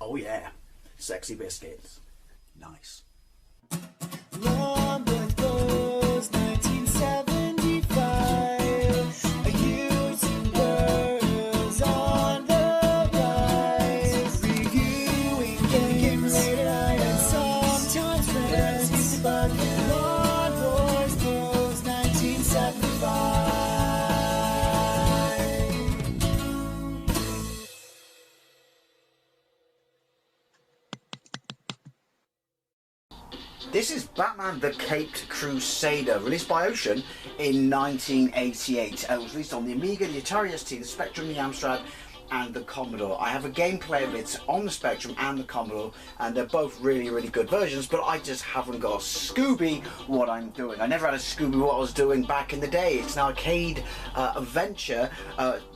Oh yeah, sexy biscuits. Nice. Long was 1975. A YouTuber's on the rise. Reviewing games late at night and sometimes friends. But Long Boys Bros 1975. This is Batman The Caped Crusader, released by Ocean in 1988. It was released on the Amiga, the Atari ST, the Spectrum, the Amstrad, and the Commodore. I have a gameplay of it on the Spectrum and the Commodore, and they're both really, really good versions, but I just haven't got a Scooby what I'm doing. I never had a Scooby what I was doing back in the day. It's an arcade adventure,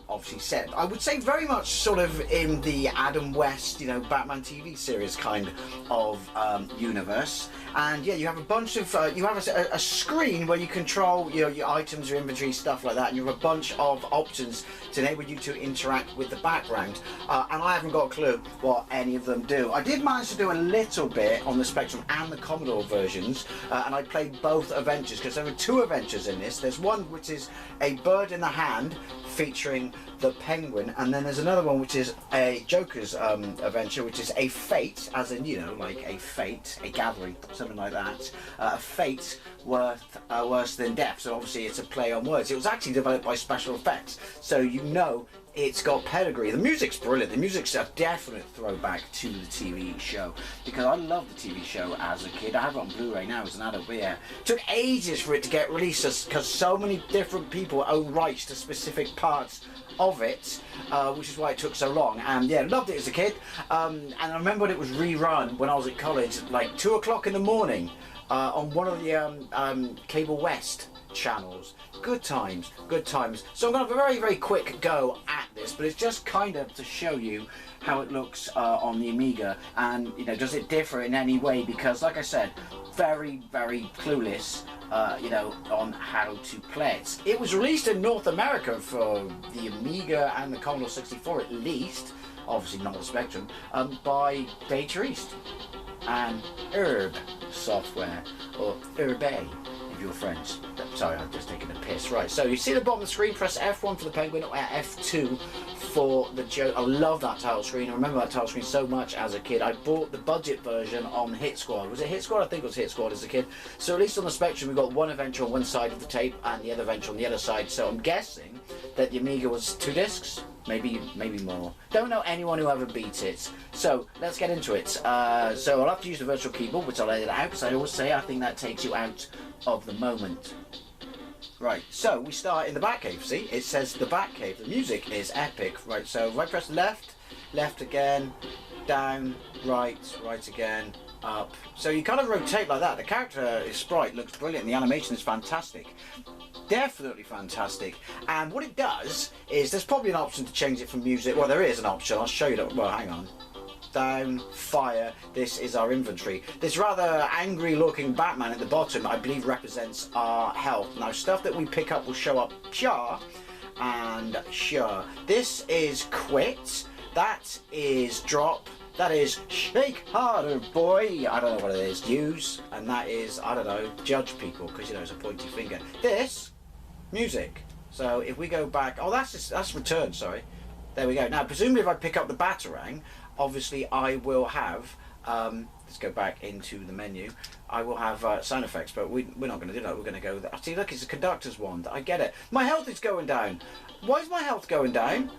obviously set, I would say, very much sort of in the Adam West, you know, Batman TV series kind of universe. And yeah, you have a bunch of, you have a screen where you control your items, your inventory, stuff like that, and you have a bunch of options to enable you to interact with the background. And I haven't got a clue what any of them do. I did manage to do a little bit on the Spectrum and the Commodore versions, and I played both adventures, because there were two adventures in this. There's one which is a bird in the hand, featuring the Penguin, and then there's another one which is a Joker's adventure, which is a fate, as in, you know, like a fate, a gathering, something like that. A fate worse than death. So obviously it's a play on words. It was actually developed by Special Effects, so you know it's got pedigree. The music's brilliant. The music's a definite throwback to the TV show, because I loved the TV show as a kid. I have it on Blu-ray now as an adult, but yeah, it took ages for it to get released because so many different people own rights to specific parts of it, which is why it took so long. And yeah, loved it as a kid. And I remember when it was rerun when I was at college, like 2 o'clock in the morning, on one of the Cable West channels. Good times, good times. So I'm going to have a very, very quick go at this, but it's just kind of to show you how it looks on the Amiga, and you know, does it differ in any way? Because like I said, very, very clueless, you know, on how to play it. It was released in North America for the Amiga and the Commodore 64 at least, obviously not the Spectrum, by Data East and Herb Software, or Herbe if you're friends. Sorry, I'm just taking a piss. Right, so you see the bottom of the screen, press F1 for the Penguin or F2 for the Joker. I love that title screen. I remember that title screen so much as a kid. I bought the budget version on Hit Squad. Was it Hit Squad? I think it was Hit Squad as a kid. So at least on the Spectrum, we've got one adventure on one side of the tape and the other adventure on the other side. So I'm guessing that the Amiga was 2 discs. Maybe more. Don't know anyone who ever beat it. So let's get into it. So I'll have to use the virtual keyboard, which I'll edit out, because I always say I think that takes you out of the moment. Right, so we start in the Batcave. See, it says the Batcave. The music is epic. Right, so right press left, left again, down, right, right again, up. So you kind of rotate like that. The character sprite looks brilliant. The animation is fantastic. Definitely fantastic. And what it does is, there's probably an option to change it from music. Well, there is an option. I'll show you that. Well, hang on. Down, fire. This is our inventory. This rather angry looking Batman at the bottom, I believe, represents our health. Now, stuff that we pick up will show up sure and sure. This is quit. That is drop. That is shake harder, boy. I don't know what it is. Use. And that is, I don't know, judge people, because, you know, it's a pointy finger. This, music. So if we go back, oh, that's return, sorry. There we go. Now, presumably if I pick up the Batarang, obviously I will have, let's go back into the menu, I will have sound effects, but we're not going to do that. We're going to go there. See, look, it's a conductor's wand. I get it. My health is going down. Why is my health going down?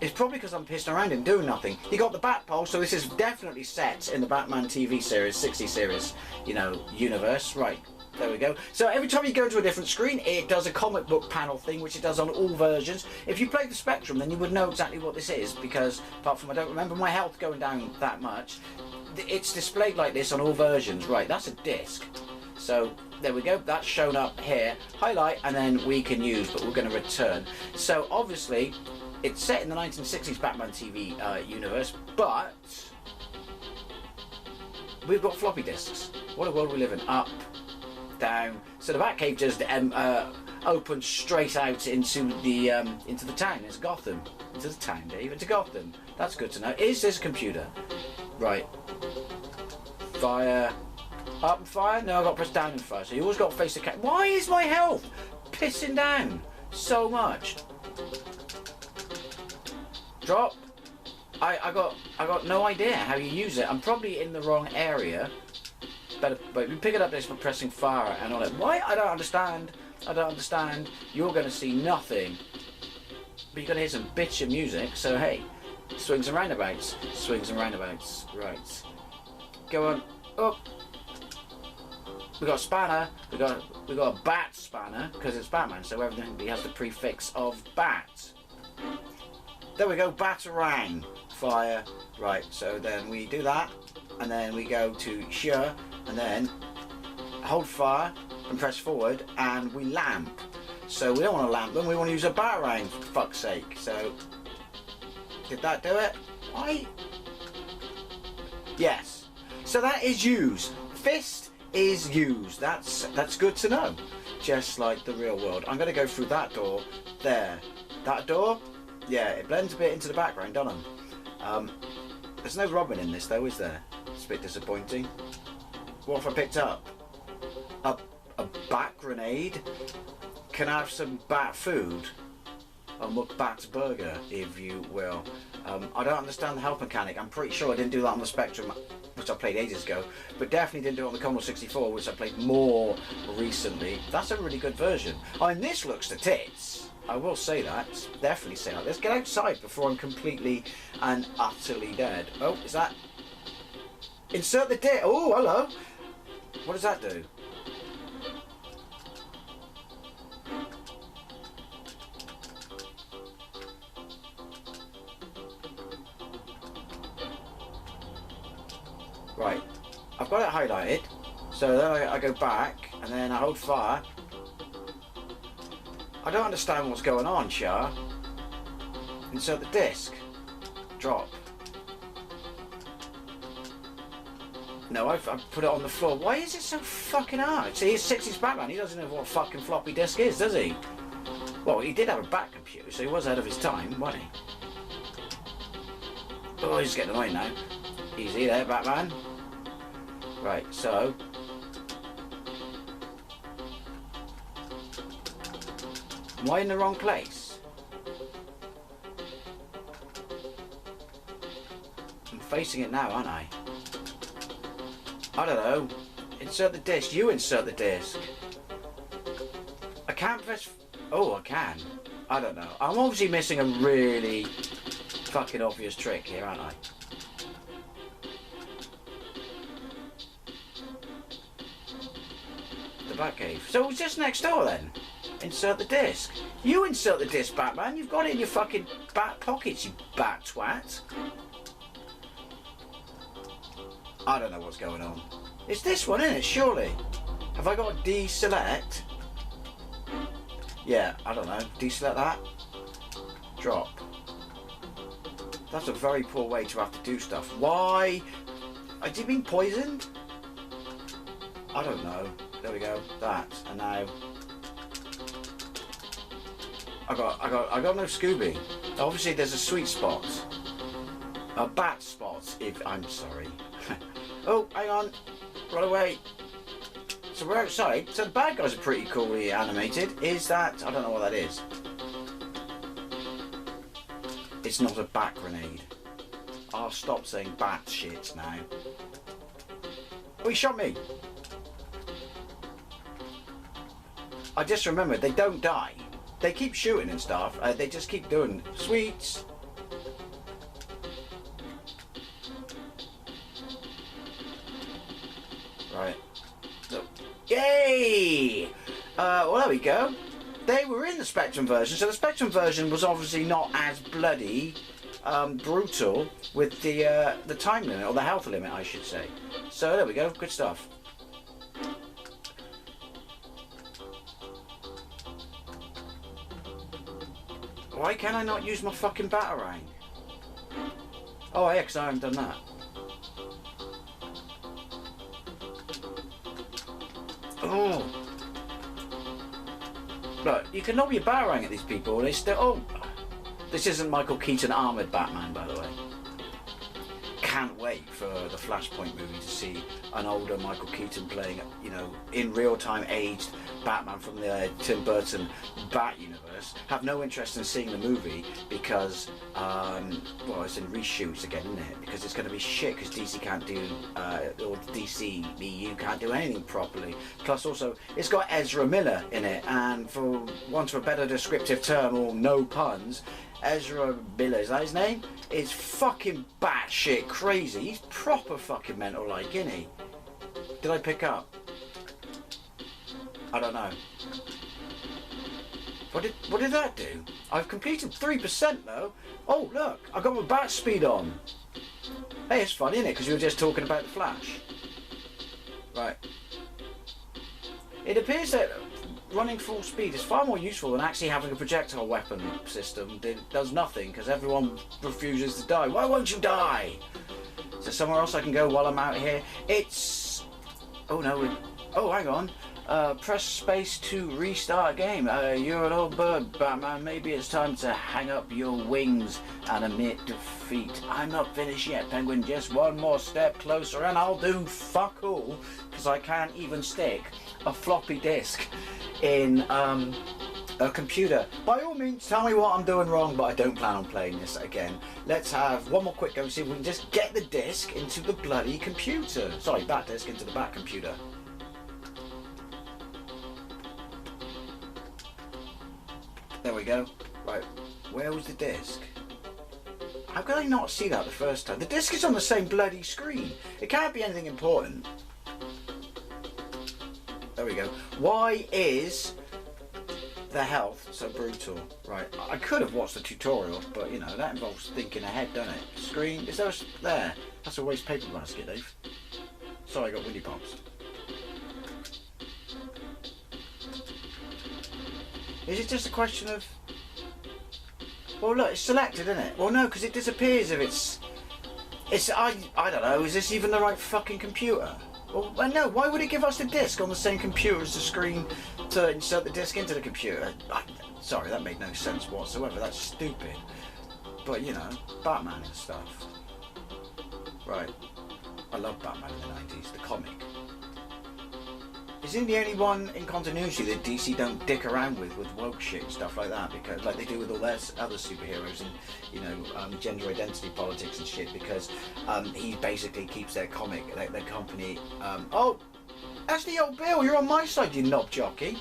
It's probably because I'm pissing around and doing nothing. You got the bat pole, so this is definitely set in the Batman TV series, 60 series, you know, universe. Right, there we go. So every time you go to a different screen, it does a comic book panel thing, which it does on all versions. If you played the Spectrum, then you would know exactly what this is, because apart from I don't remember my health going down that much, it's displayed like this on all versions. Right, that's a disc. So there we go, that's shown up here. Highlight, and then we can use, but we're going to return. So obviously, it's set in the 1960s Batman TV universe, but we've got floppy disks. What a world we live in. Up, down. So the Batcave just opens straight out into the town. It's Gotham. Into the town, Dave. Into Gotham. That's good to know. Is this a computer? Right. Fire. Up and fire? No, I've got to press down and fire. So you always got to face the cat. Why is my health pissing down so much? Drop. I got no idea how you use it. I'm probably in the wrong area. But you pick it up this by pressing fire and all that. Why? I don't understand. I don't understand. You're going to see nothing. But you're going to hear some bitchin' music. So hey, swings and roundabouts. Swings and roundabouts. Right. Go on. Up. We got a spanner. We got a bat spanner because it's Batman. So everything has the prefix of bat. There we go. Batarang. Fire. Right. So then we do that, and then we go to sure, and then hold fire and press forward, and we lamp. So we don't want to lamp them. We want to use a batarang for fuck's sake. So did that do it? Why? Yes. So that is used. Fist is used. That's good to know. Just like the real world. I'm going to go through that door there. That door, yeah, it blends a bit into the background, doesn't it? There's no Robin in this though, is there? It's a bit disappointing. What have I picked up? A bat grenade? Can I have some bat food? A mukbat burger, if you will. I don't understand the health mechanic. I'm pretty sure I didn't do that on the Spectrum, which I played ages ago, but definitely didn't do it on the Commodore 64, which I played more recently. That's a really good version. I mean, this looks to tits. I will say that. Definitely say that. Let's get outside before I'm completely and utterly dead. Oh, is that... Insert the disc. Oh, hello. What does that do? Right, I've got it highlighted, so then I go back and then I hold fire. I don't understand what's going on, Char. Insert the disc. Drop. No, I've put it on the floor. Why is it so fucking hard? See, he's 60s Batman. He doesn't know what a fucking floppy disk is, does he? Well, he did have a back computer, so he was ahead of his time, wasn't he? Oh, he's getting annoying now. Easy there, Batman. Right, so... Am I in the wrong place? I'm facing it now, aren't I? I don't know. Insert the disc. You insert the disc. I can't press... Oh, I can. I don't know. I'm obviously missing a really fucking obvious trick here, aren't I? The Batcave. So it was just next door then. Insert the disc. You insert the disc, Batman. You've got it in your fucking back pockets, you bat twat. I don't know what's going on. It's this one, isn't it? Surely. Have I got to deselect? Yeah, I don't know. Deselect that. Drop. That's a very poor way to have to do stuff. Why? Has he been poisoned? I don't know. There we go. That. And now... I got no Scooby. Obviously there's a sweet spot. A bat spot, if I'm sorry. Oh, hang on. Run away. So we're outside. So the bad guys are pretty coolly animated. Is that... I don't know what that is. It's not a bat grenade. I'll stop saying bat shit now. Oh, he shot me. I just remembered, they don't die. They keep shooting and stuff. They just keep doing sweets. Right. So, yay! Well, there we go. They were in the Spectrum version, so the Spectrum version was obviously not as bloody, brutal with the time limit, or the health limit, I should say. So there we go. Good stuff. Why can I not use my fucking batarang? Oh yeah, because I haven't done that. Oh. Look, you can lob your batarang at these people and they still... Oh. This isn't Michael Keaton armoured Batman, by the way. can't wait for the Flashpoint movie to see an older Michael Keaton playing, you know, in real time aged Batman from the Tim Burton Bat universe. Have no interest in seeing the movie because, well, it's in reshoots again, isn't it? Because it's going to be shit because DC can't do, or DC EU can't do anything properly. Plus also, it's got Ezra Miller in it, and for want of a better descriptive term, or no puns, Ezra Miller, is that his name? Is fucking batshit crazy. He's proper fucking mental like, isn't he? Did I pick up? I don't know. What did that do? I've completed 3% though. Oh look, I got my bat speed on. Hey, it's funny, isn't it? Because you were just talking about the Flash. Right. It appears that running full speed is far more useful than actually having a projectile weapon system that does nothing because everyone refuses to die. Why won't you die? Is there somewhere else I can go while I'm out here? It's... Oh no, oh hang on. Press space to restart game. You're an old bird, Batman. Maybe it's time to hang up your wings and admit defeat. I'm not finished yet, Penguin. Just one more step closer and I'll do fuck all because I can't even stick a floppy disk in a computer. By all means, tell me what I'm doing wrong, but I don't plan on playing this again. Let's have one more quick go and see if we can just get the disk into the bloody computer. Sorry, bat disk into the bat computer. There we go. Right, where was the disc? How could I not see that the first time? The disc is on the same bloody screen. It can't be anything important. There we go. Why is the health so brutal? Right, I could have watched the tutorial, but you know, that involves thinking ahead, doesn't it? Screen, is there a... there? That's a waste paper basket, Dave. Sorry, I got windy pops. Is it just a question of... Well look, it's selected, isn't it? Well no, because it disappears if it's... I don't know, is this even the right fucking computer? Well no, why would it give us the disc on the same computer as the screen to insert the disc into the computer? Sorry, that made no sense whatsoever, that's stupid. But you know, Batman and stuff. Right, I love Batman in the 90s, the comic. Is he the only one in continuity that DC don't dick around with woke shit and stuff like that? Because like they do with all their other superheroes and, you know, gender identity politics and shit, because he basically keeps their comic, their company, oh, that's the old Bill, you're on my side, you knob jockey,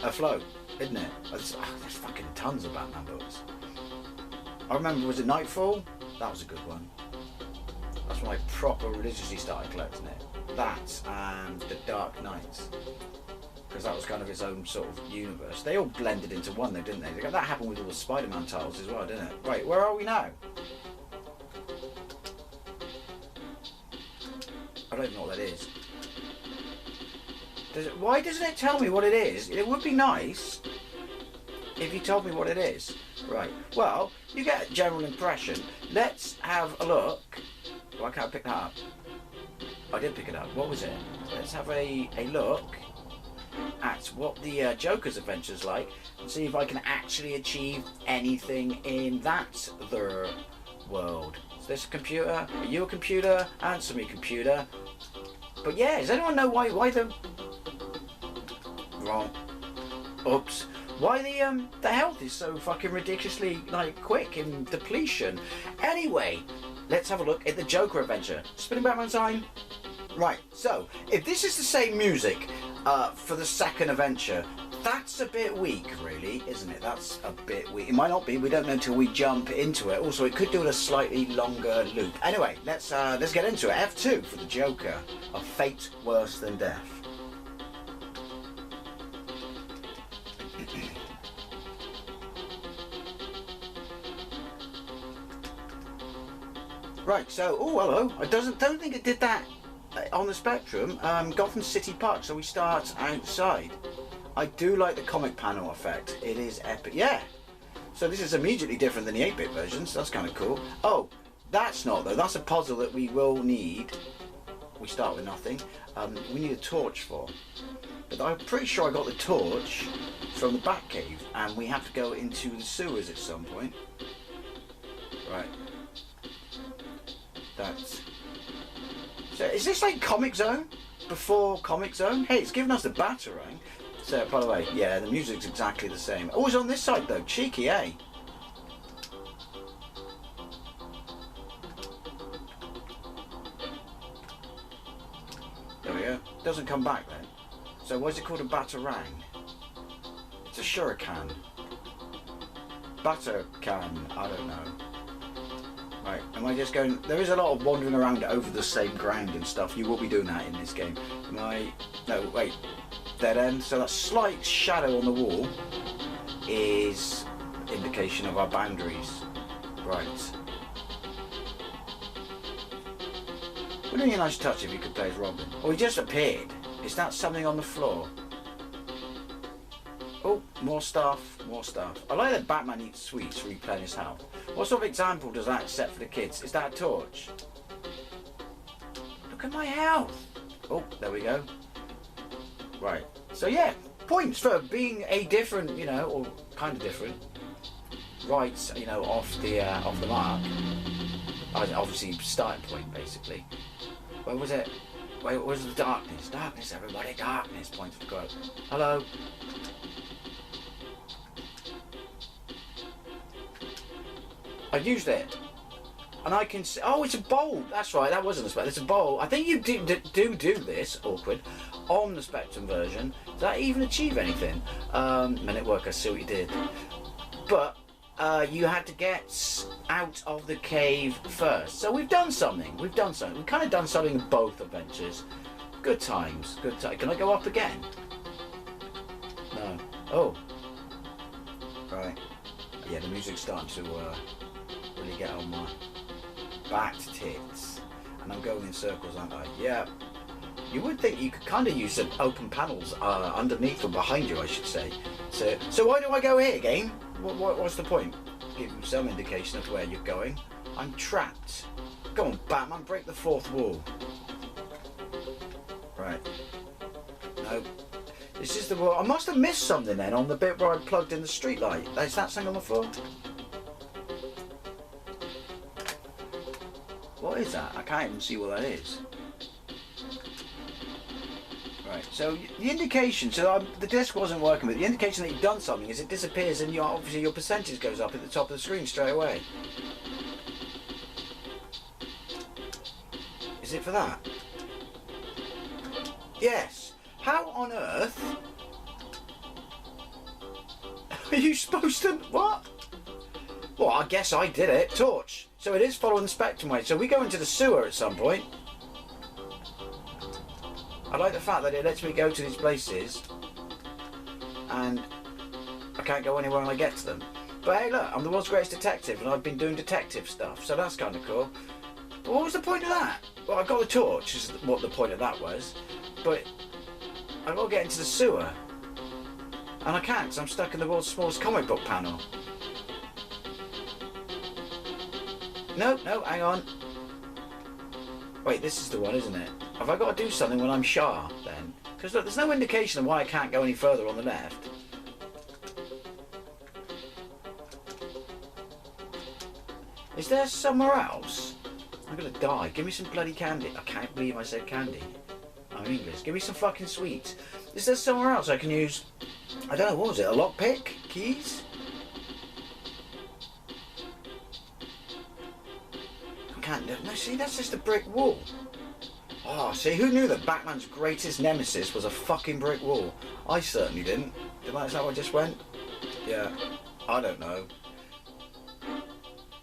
afloat, isn't it? There's fucking tons of Batman books. I remember, was it Nightfall? That was a good one. That's when I proper religiously started collecting it. That and The Dark Knights, because that was kind of its own sort of universe. They all blended into one though, didn't they? That happened with all the Spider-Man titles as well, didn't it? Right, where are we now? I don't even know what that is. Why doesn't it tell me what it is? It would be nice if you told me what it is. Right, well, you get a general impression. Let's have a look. Why can't I pick that up? I did pick it up. What was it? Let's have a look at what the Joker's adventure's like and see if I can actually achieve anything in that other world. Is this a computer? Are you a computer? Answer me, computer. But yeah, does anyone know why the... Wrong. Oops. Why the health is so fucking ridiculously like quick in depletion? Anyway, let's have a look at the Joker adventure. Spinning back my time. Right, so if this is the same music for the second adventure, that's a bit weak, really, isn't it? That's a bit weak. It might not be. We don't know until we jump into it. Also, it could do a slightly longer loop. Anyway, let's get into it. F2 for the Joker. A fate worse than death. Right, so, oh, hello. I don't think it did that on the Spectrum. Gotham City Park, so we start outside. I do like the comic panel effect. It is epic. Yeah. So this is immediately different than the 8-bit versions. That's kind of cool. Oh, that's not, though. That's a puzzle that we will need. We start with nothing. We need a torch for. But I'm pretty sure I got the torch from the Batcave, and we have to go into the sewers at some point. Right. That's... So is this like Comic Zone? Before Comic Zone? Hey, it's giving us the Batarang. So, by the way, yeah, the music's exactly the same. Oh, it's on this side though. Cheeky, eh? There we go. Doesn't come back then. So why is it called a Batarang? It's a shuriken. Batacan, I don't know. Right, am I just going... There is a lot of wandering around over the same ground and stuff. You will be doing that in this game. Am I... No, wait. Dead end. So that slight shadow on the wall is indication of our boundaries. Right. Wouldn't it be a nice touch if you could play as Robin? Oh, he just appeared. Is that something on the floor? Oh, more stuff, more stuff. I like that Batman eats sweets to replenish his health. What sort of example does that set for the kids? Is that a torch? Look at my health. Oh, there we go. Right. So yeah, points for being a different, you know, or kind of different. Right, you know, off the mark. Obviously, starting point basically. Where was it? Where was the darkness? Darkness, everybody, darkness. Point for the quote. Hello. I used it, and I can see. Oh, it's a bowl. That's right. That wasn't a Spectrum. It's a bowl. I think you do this awkward on the Spectrum version. Does that even achieve anything? Minute work. I see what you did, but you had to get out of the cave first. So we've done something. We've kind of done something in both adventures. Good times. Good time. Can I go up again? No. Oh. Right. Yeah, the music's starting to really get on my back tits, and I'm going in circles, aren't I? Yeah. You would think you could kind of use some open panels underneath or behind you, I should say. So why do I go here, game? What's the point? Give you some indication of where you're going. I'm trapped. Go on, Batman, break the fourth wall. Right. No. This is the wall. I must have missed something then on the bit where I plugged in the street light. Is that something on the floor? What is that? I can't even see what that is. Right, so the indication, the disc wasn't working, but the indication that you've done something is it disappears and obviously your percentage goes up at the top of the screen straight away. Is it for that? Yes. How on earth are you supposed to... What? Well, I guess I did it. Torch. So it is following the Spectrum way. So we go into the sewer at some point. I like the fact that it lets me go to these places and I can't go anywhere when I get to them. But hey, look, I'm the world's greatest detective and I've been doing detective stuff, so that's kind of cool. But what was the point of that? Well, I got the torch, is what the point of that was. But I've got to get into the sewer. And I can't, because I'm stuck in the world's smallest comic book panel. No, hang on. Wait, this is the one, isn't it? Have I got to do something when I'm Shah, then? Because look, there's no indication of why I can't go any further on the left. Is there somewhere else? I'm gonna die. Give me some bloody candy. I can't believe I said candy. I'm English. Give me some fucking sweets. Is there somewhere else I can use... I don't know, what was it? A lockpick? Keys? I can't... No, see, that's just a brick wall. Oh, see, who knew that Batman's greatest nemesis was a fucking brick wall? I certainly didn't. Is that how I just went? Yeah. I don't know.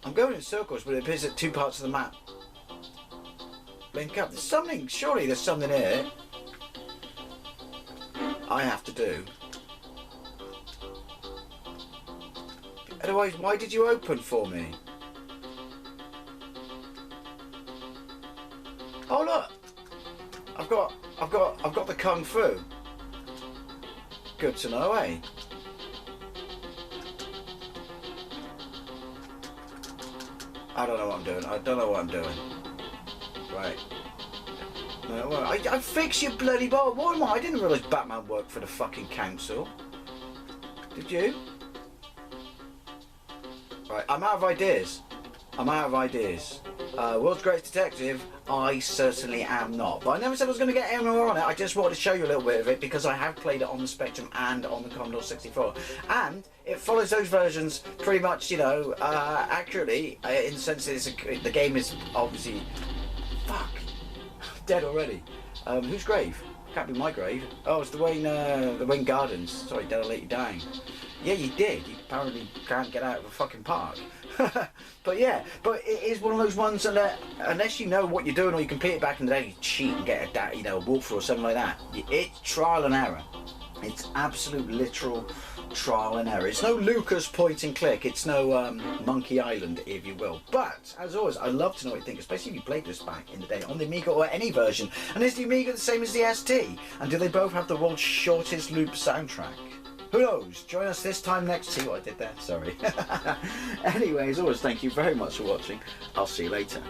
I'm going in circles, but it appears that two parts of the map link up. There's something... Surely there's something here I have to do. Otherwise, why did you open for me? Oh look! I've got the kung fu. Good to know, eh? I don't know what I'm doing. I don't know what I'm doing. Right. No, well, I fix your bloody ball. What am I? I didn't realise Batman worked for the fucking council. Did you? Right, I'm out of ideas. I'm out of ideas. World's Greatest Detective, I certainly am not. But I never said I was going to get anywhere on it. I just wanted to show you a little bit of it because I have played it on the Spectrum and on the Commodore 64. And it follows those versions pretty much, you know, accurately, in the sense that the game is obviously... Fuck! Dead already. Whose grave? Can't be my grave. Oh, it's the Wayne Gardens. Sorry, Dad, I let you down. Yeah, you did. You apparently can't get out of a fucking park. But yeah, but it is one of those ones that unless you know what you're doing or you complete it back in the day, you cheat and get a walkthrough or something like that. It's trial and error. It's absolute literal trial and error. It's no Lucas point and click. It's no Monkey Island, if you will. But as always, I love to know what you think, especially if you played this back in the day on the Amiga or any version. And is the Amiga the same as the ST? And do they both have the world's shortest loop soundtrack? Who knows? Join us this time next. See what I did there? Sorry. Anyway, as always, thank you very much for watching. I'll see you later.